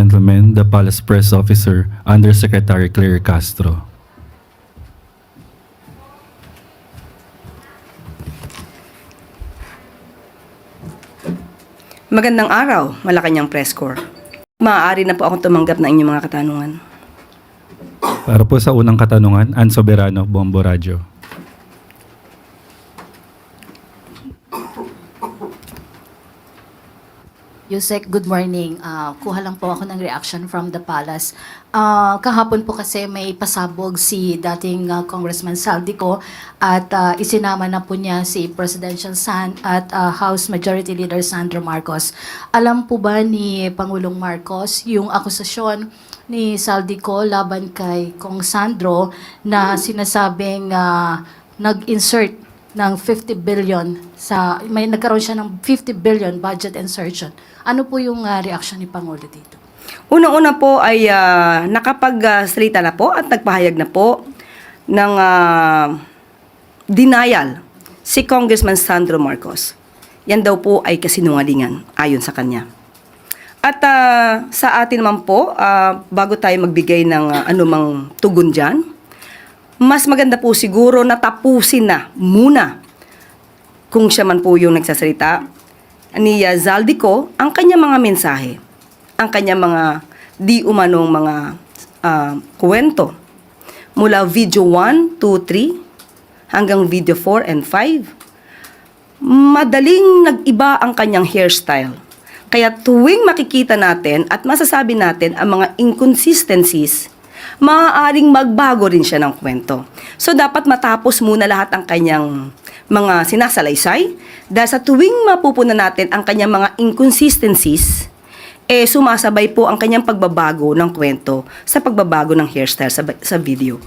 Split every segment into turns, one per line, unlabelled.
gentlemen, the Palace Press Officer, Undersecretary Claire Castro.
Magandang araw, Malacanang Press Corps. Maaari na po akong tumanggap ng inyong mga katanungan.
Para po sa unang katanungan, Ann Soberano, Bombo Radio.
Yusek, good morning. Kuha lang po ako ng reaction from the palace. Kahapon po kasi may pasabog si dating Congressman Saldico at isinama na po niya si Presidential San at House Majority Leader Sandro Marcos. Alam po ba ni Pangulong Marcos yung akusasyon ni Saldico laban kay Kong Sandro na sinasabing nag-insert ng 50 billion may nagkaroon siya ng 50 billion budget insertion. Ano po yung reaction ni Pangulo dito?
Unang-una po ay nakapagsalita na po at nagpahayag na po ng denial si Congressman Sandro Marcos. Yan daw po ay kasinungalingan ayon sa kanya. At sa atin naman po, bago tayo magbigay ng anumang tugon dyan, mas maganda po siguro na tapusin na muna kung siya man po yung nagsasalita ni Zaldico ang kanyang mga mensahe, ang kanyang mga di umanong mga kwento mula video 1, 2, 3 hanggang video 4 and 5. Madaling nag-iba ang kanyang hairstyle. Kaya tuwing makikita natin at masasabi natin ang mga inconsistencies, maaaring magbago rin siya ng kwento. So, dapat matapos muna lahat ang kanyang mga sinasalaysay dahil sa tuwing mapupuna natin ang kanyang mga inconsistencies, sumasabay po ang kanyang pagbabago ng kwento sa pagbabago ng hairstyle sa video.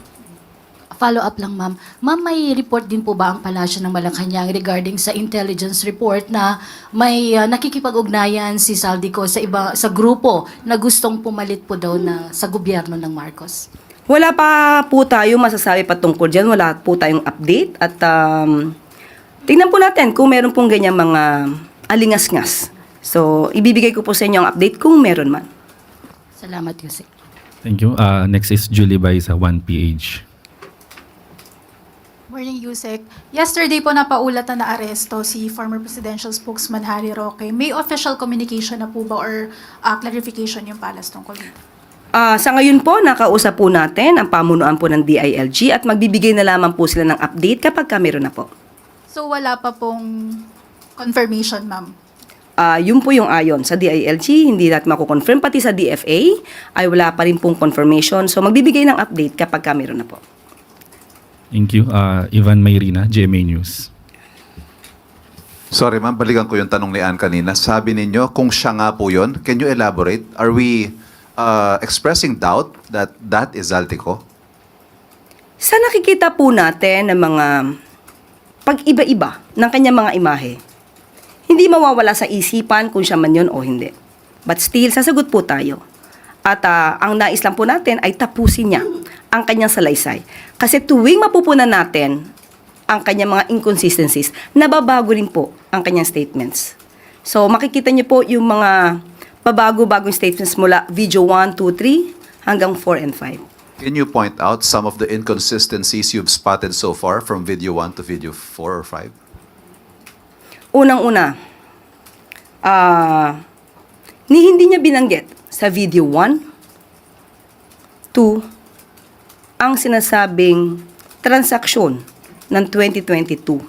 Follow up lang, ma'am. Ma'am, may report din po ba ang Palasyo ng Malacanang regarding sa intelligence report na may nakikipag-ugnayan si Saldico sa grupo na gustong pumalit po daw sa gobyerno ng Marcos?
Wala pa po tayo masasabi patungkol dyan. Wala po tayong update at tingnan po natin kung meron pong ganyan mga alingas-ngas. So, ibibigay ko po sa inyo ang update kung meron man.
Salamat, Yusek.
Thank you. Next is Julie Bay sa 1PH.
Morning, Yusek. Yesterday po napaulat na aresto si former presidential spokesman Harry Roque. May official communication na po ba or clarification yung palace tungkol dito?
Sa ngayon po, nakausap po natin ang pamunuan po ng DILG at magbibigay na lamang po sila ng update kapag meron na po.
So wala pa pong confirmation, ma'am?
Yun po yung ayon sa DILG, hindi natin makukonfirm. Pati sa DFA ay wala pa rin pong confirmation. So magbibigay ng update kapag meron na po.
Thank you. Ivan Mayrina, GMA News.
Sorry ma'am, balikan ko yung tanong ni Ann kanina. Sabi ninyo, kung siya nga po yun, can you elaborate? Are we expressing doubt that that is Zaldico?
Sa nakikita po natin ng mga pag-iba-iba ng kanyang mga imahe, hindi mawawala sa isipan kung siya man yun o hindi. But still, sasagot po tayo. At ang nais lang po natin ay tapusin niya ang kanyang salaysay. Kasi tuwing mapupunan natin ang kanyang mga inconsistencies, nababago rin po ang kanyang statements. So makikita niyo po yung mga pabago-bagong statements mula video 1, 2, 3 hanggang 4 and 5.
Can you point out some of the inconsistencies you've spotted so far from video 1 to video 4 or 5?
Unang-una, hindi niya binanggit sa video 1, 2, ang sinasabing transaksyon ng 2022.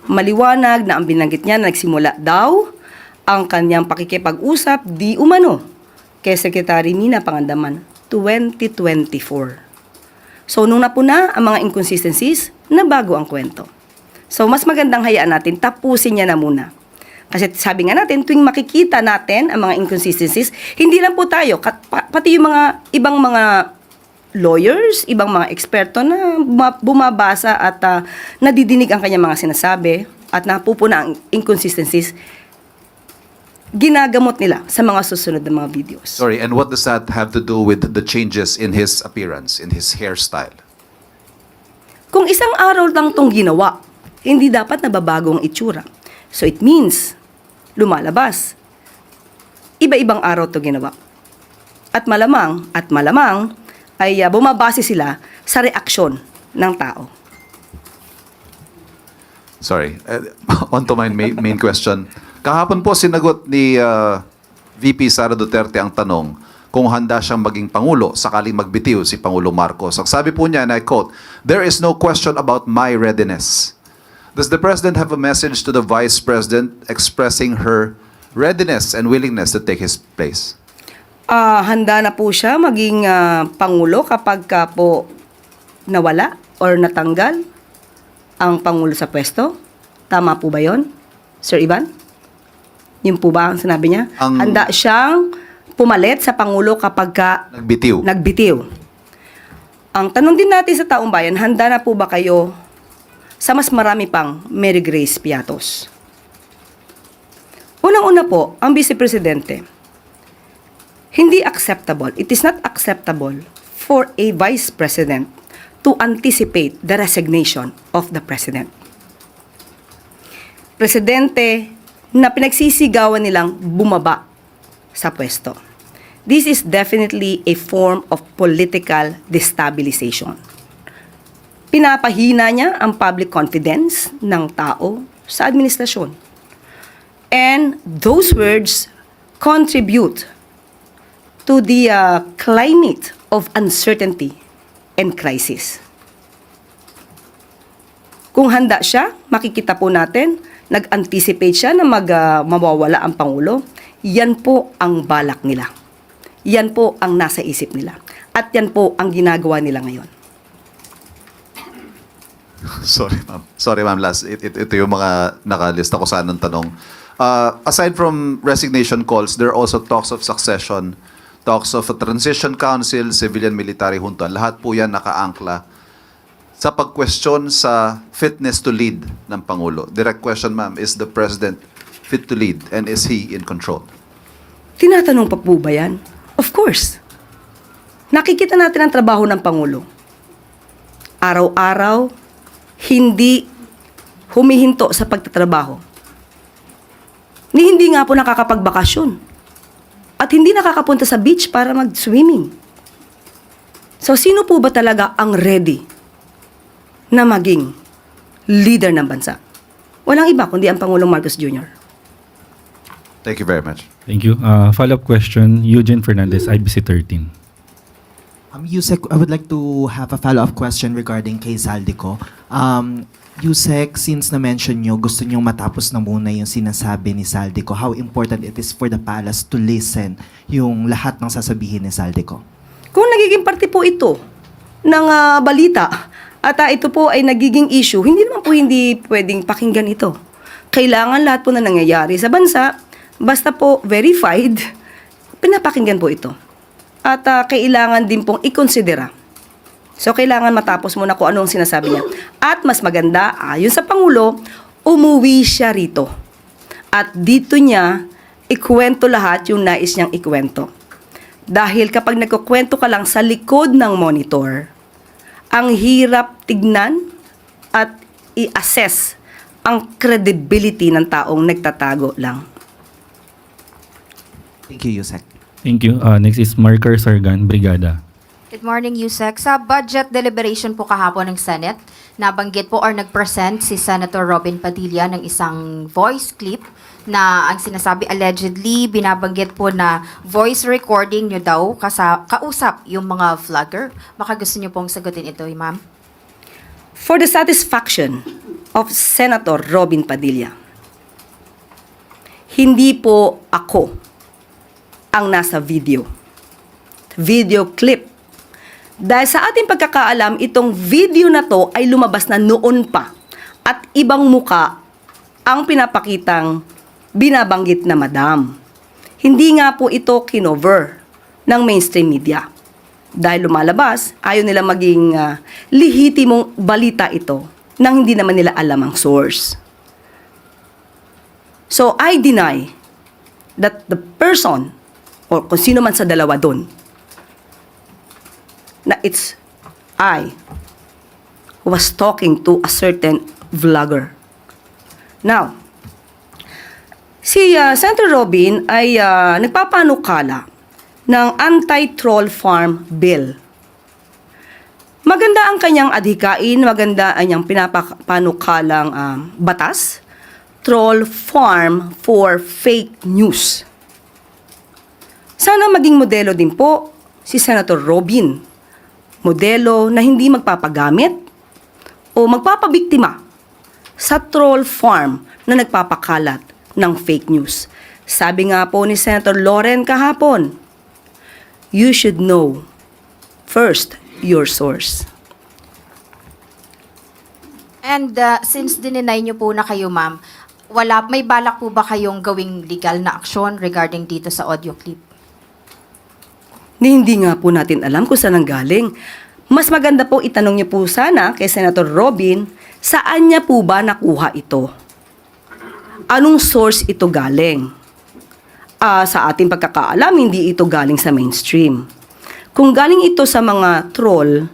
Maliwanag na ang binanggit niya na nagsimula daw ang kanyang pakikipag-usap di umano kay Secretary Mina Pangandaman 2024. So nung napuna ang mga inconsistencies, nabago ang kwento. So mas magandang hayaan natin, tapusin niya na muna. Kasi sabi nga natin, tuwing makikita natin ang mga inconsistencies, hindi lang po tayo, pati yung mga ibang mga lawyers, ibang mga eksperto na bumabasa at nadidinig ang kanyang mga sinasabi at napupuna ang inconsistencies, ginagamot nila sa mga susunod na mga videos.
Sorry, and what does that have to do with the changes in his appearance, in his hairstyle?
Kung isang araw lang tong ginawa, hindi dapat nababago ang itsura. So it means, lumalabas. Iba-ibang araw to ginawa. At malamang ay bumabase sila sa reaksyon ng tao.
Sorry. On to my main question. Kahapon po sinagot ni VP Sara Duterte ang tanong kung handa siyang maging Pangulo sakaling magbitiw si Pangulo Marcos. Ang sabi po niya, and I quote, "There is no question about my readiness." Does the President have a message to the Vice President expressing her readiness and willingness to take his place?
Handa na po siya maging Pangulo kapag ka po nawala or natanggal ang Pangulo sa pwesto. Tama po ba yon, Sir Ivan? Yun po ba ang sinabi niya? Handa siyang pumalit sa Pangulo kapag ka nagbitiw. Ang tanong din natin sa taong bayan, handa na po ba kayo sa mas marami pang Mary Grace Piatos? Unang-una po, ang Vice Presidente, hindi acceptable, it is not acceptable for a Vice President to anticipate the resignation of the President. Presidente na pinagsisigawan nilang bumaba sa pwesto. This is definitely a form of political destabilization. Pinapahina niya ang public confidence ng tao sa administrasyon. And those words contribute to the climate of uncertainty and crisis. Kung handa siya, makikita po natin, nag-anticipate siya na mawawala ang Pangulo. Yan po ang balak nila. Yan po ang nasa isip nila. At yan po ang ginagawa nila ngayon.
Sorry, ma'am. Ito yung mga nakalista ko sa anong tanong. Aside from resignation calls, there are also talks of succession, talks of a transition council, civilian military junta. Lahat po yan nakaangkla sa pag-question sa fitness to lead ng Pangulo. Direct question, ma'am, is the President fit to lead and is he in control?
Tinatanong pa po ba yan? Of course. Nakikita natin ang trabaho ng Pangulo. Araw-araw, hindi humihinto sa pagtatrabaho. Hindi nga po nakakapagbakasyon. At hindi nakakapunta sa beach para mag-swimming. So, sino po ba talaga ang ready na maging leader ng bansa? Walang iba kundi ang Pangulong Marcos Jr.
Thank you very much.
Thank you. Follow-up question, Eugene Fernandez, IBC 13.
Yusek, I would like to have a follow-up question regarding kay Zaldico. Yusek, since na-mention nyo, gusto nyo matapos na muna yung sinasabi ni Zaldico, how important it is for the palace to listen yung lahat ng sasabihin ni Zaldico?
Kung nagiging parte po ito ng balita at ito po ay nagiging issue, hindi naman po hindi pwedeng pakinggan ito. Kailangan lahat po na nangyayari sa bansa, basta po verified, pinapakinggan po ito. At kailangan din pong ikonsidera. So, kailangan matapos muna kung anong sinasabi niya. At mas maganda, ayon sa Pangulo, umuwi siya rito. At dito niya, ikwento lahat yung nais niyang ikwento. Dahil kapag nagkukwento ka lang sa likod ng monitor, ang hirap tignan at i-assess ang credibility ng taong nagtatago lang.
Thank you, Yusek.
Thank you. Next is Marker Sargan, Brigada.
Good morning, Yusek. Sa budget deliberation po kahapon ng Senate, nabanggit po or nag-present si Senator Robin Padilla ng isang voice clip na ang sinasabi allegedly, binabanggit po na voice recording nyo daw kausap yung mga vlogger. Baka gusto nyo pong sagutin ito, ma'am.
For the satisfaction of Senator Robin Padilla, hindi po ako ang nasa video clip. Dahil sa ating pagkakaalam, itong video na to ay lumabas na noon pa at ibang muka ang pinapakitang binabanggit na madam. Hindi nga po ito kinover ng mainstream media. Dahil lumalabas, ayaw nila maging lehitimong balita ito nang hindi naman nila alam ang source. So, I deny that the person or kung sino man sa dalawa doon, na it's I who was talking to a certain vlogger. Now, si Senator Robin ay nagpapanukala ng Anti-Troll Farm Bill. Maganda ang kanyang adhikain, maganda ang kanyang pinapanukalang batas, Troll Farm for Fake News. Sana maging modelo din po si Senator Robin. Modelo na hindi magpapagamit o magpapabiktima sa troll farm na nagpapakalat ng fake news. Sabi nga po ni Senator Loren kahapon, you should know first your source.
And since dininay niyo po na kayo, ma'am, may balak po ba kayong gawing legal na aksyon regarding dito sa audio clip?
Hindi nga po natin alam kung saan ang galing. Mas maganda po itanong niyo po sana kay Senator Robin, saan niya po ba nakuha ito? Anong source ito galing? Sa ating pagkakaalam, hindi ito galing sa mainstream. Kung galing ito sa mga troll,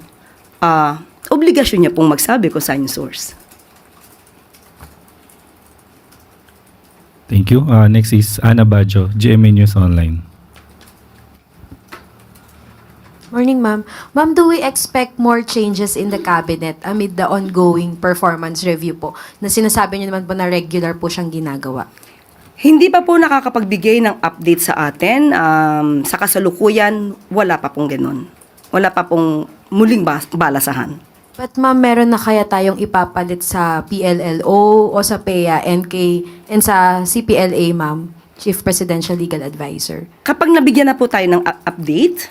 obligasyon niya pong magsabi kung saan yung source.
Thank you. Next is Ana Bajo, GMA News Online.
Morning, ma'am. Ma'am, do we expect more changes in the cabinet amid the ongoing performance review po na sinasabi niyo naman po na regular po siyang ginagawa?
Hindi pa po nakakapagbigay ng update sa atin. Sa kasalukuyan, wala pa pong ganun. Wala pa pong muling balasahan.
But ma'am, meron na kaya tayong ipapalit sa PLLO o sa PEA, NK, and sa CPLA, ma'am, Chief Presidential Legal Advisor?
Kapag nabigyan na po tayo ng update,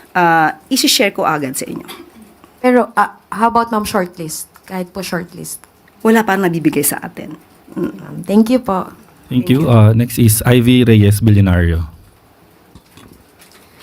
isi-share ko agad sa inyo.
Pero how about ma'am shortlist? Kahit po shortlist.
Wala pa nabibigay sa atin.
Ma'am, thank you po.
Thank you. Next is Ivy Reyes, Billionario.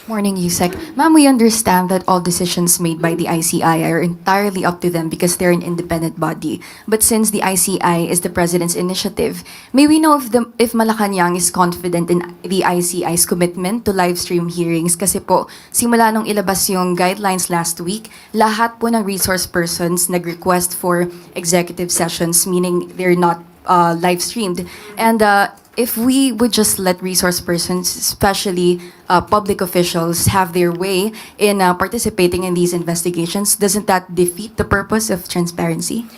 Morning, Yusek. Ma'am, we understand that all decisions made by the ICI are entirely up to them because they're an independent body. But since the ICI is the President's initiative, may we know if Malacanang is confident in the ICI's commitment to live stream hearings? Kasi po, simula nung ilabas yung guidelines last week, lahat po ng resource persons nag-request for executive sessions, meaning they're not live streamed. And if we would just let resource persons, especially public officials, have their way in participating in these investigations, doesn't that defeat the purpose of transparency?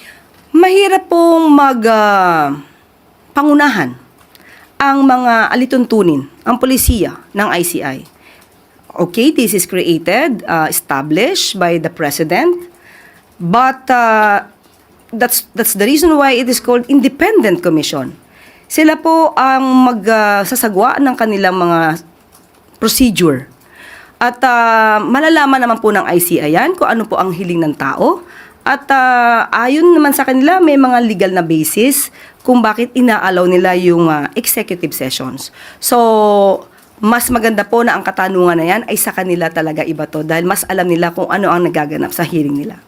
Mahirap pong pangunahan ang mga alituntunin, ang polisiya ng ICI. Okay, this is created, established by the President, but that's the reason why it is called Independent Commission. Sila po ang magsasagwa ng kanilang mga procedure. At malalaman naman po ng ICI yan kung ano po ang hiling ng tao. At ayon naman sa kanila, may mga legal na basis kung bakit inaalaw nila yung executive sessions. So, mas maganda po na ang katanungan na yan ay sa kanila talaga iba to dahil mas alam nila kung ano ang nagaganap sa hearing nila.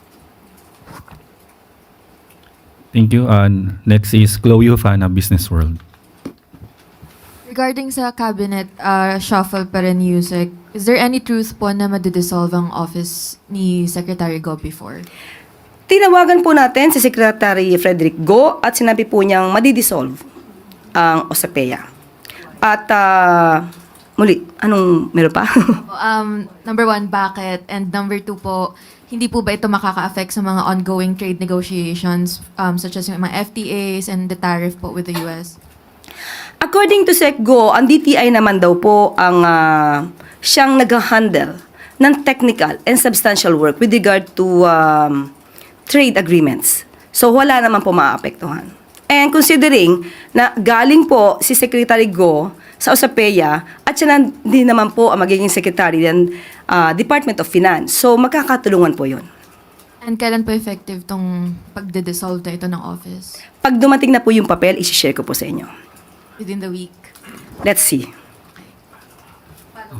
Thank you. Next is Chloe Hufana, Business World.
Regarding sa cabinet shuffle pa rin, Yusek, is there any truth po na madidissolve ang office ni Secretary Go before?
Tinawagan po natin si Secretary Frederick Go at sinabi po niyang madidissolve ang OSAPEA. At muli, anong meron pa?
Number one, bakit? And number two po, hindi po ba ito makaka-affect sa mga ongoing trade negotiations such as yung mga FTAs and the tariff po with the US?
According to SecGo, ang DTI naman daw po ang siyang nag-handle ng technical and substantial work with regard to trade agreements. So wala naman po maapektuhan. And considering na galing po si Secretary Go sa OSAPEA at siya din naman po ang magiging secretary ng Department of Finance. So magkakatulungan po yun.
And kailan po effective tong pagde-dissolve na ito ng office?
Pag dumating na po yung papel, isi-share ko po sa inyo.
Within the week?
Let's see.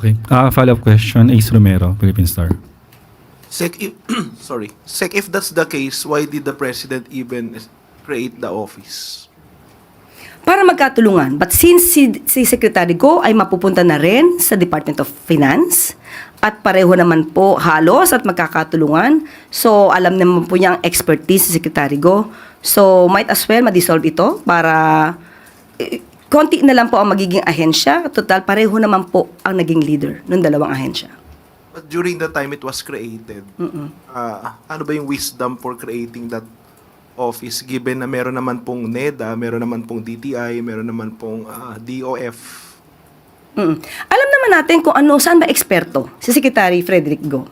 Okay. Follow-up question, Ace Romero, Philippine Star.
Sec, if that's the case, why did the President even create the office?
Para magkatulungan. But since si Secretary Go ay mapupunta na rin sa Department of Finance at pareho naman po halos at magkakatulungan, so alam naman po niya ang expertise si Secretary Go. So might as well ma-dissolve ito para konti na lang po ang magiging ahensya. Total, pareho naman po ang naging leader ng dalawang ahensya.
But during the time it was created, ano ba yung wisdom for creating that office given na meron naman pong NEDA, meron naman pong DTI, meron naman pong DOF?
Alam naman natin kung saan ba eksperto si Secretary Frederick Go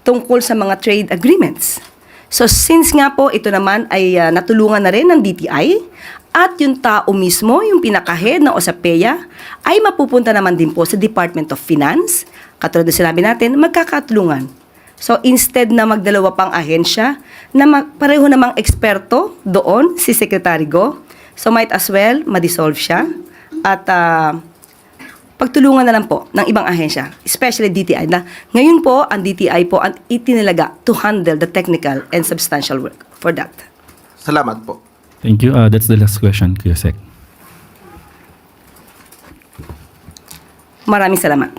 tungkol sa mga trade agreements. So since nga po ito naman ay natulungan na rin ng DTI at yung tao mismo, yung pinaka-head ng OSAPEA, ay mapupunta naman din po sa Department of Finance. Katulad na sinabi natin, magkakatulungan. So instead na magdalawa pang ahensya, na pareho namang eksperto doon, si Secretary Go, so might as well ma-dissolve siya at pagtulungan na lang po ng ibang ahensya, especially DTI, na ngayon po ang DTI po ang itinilaga to handle the technical and substantial work for that.
Salamat po.
Thank you. That's the last question, Kuya Sec.
Maraming salamat.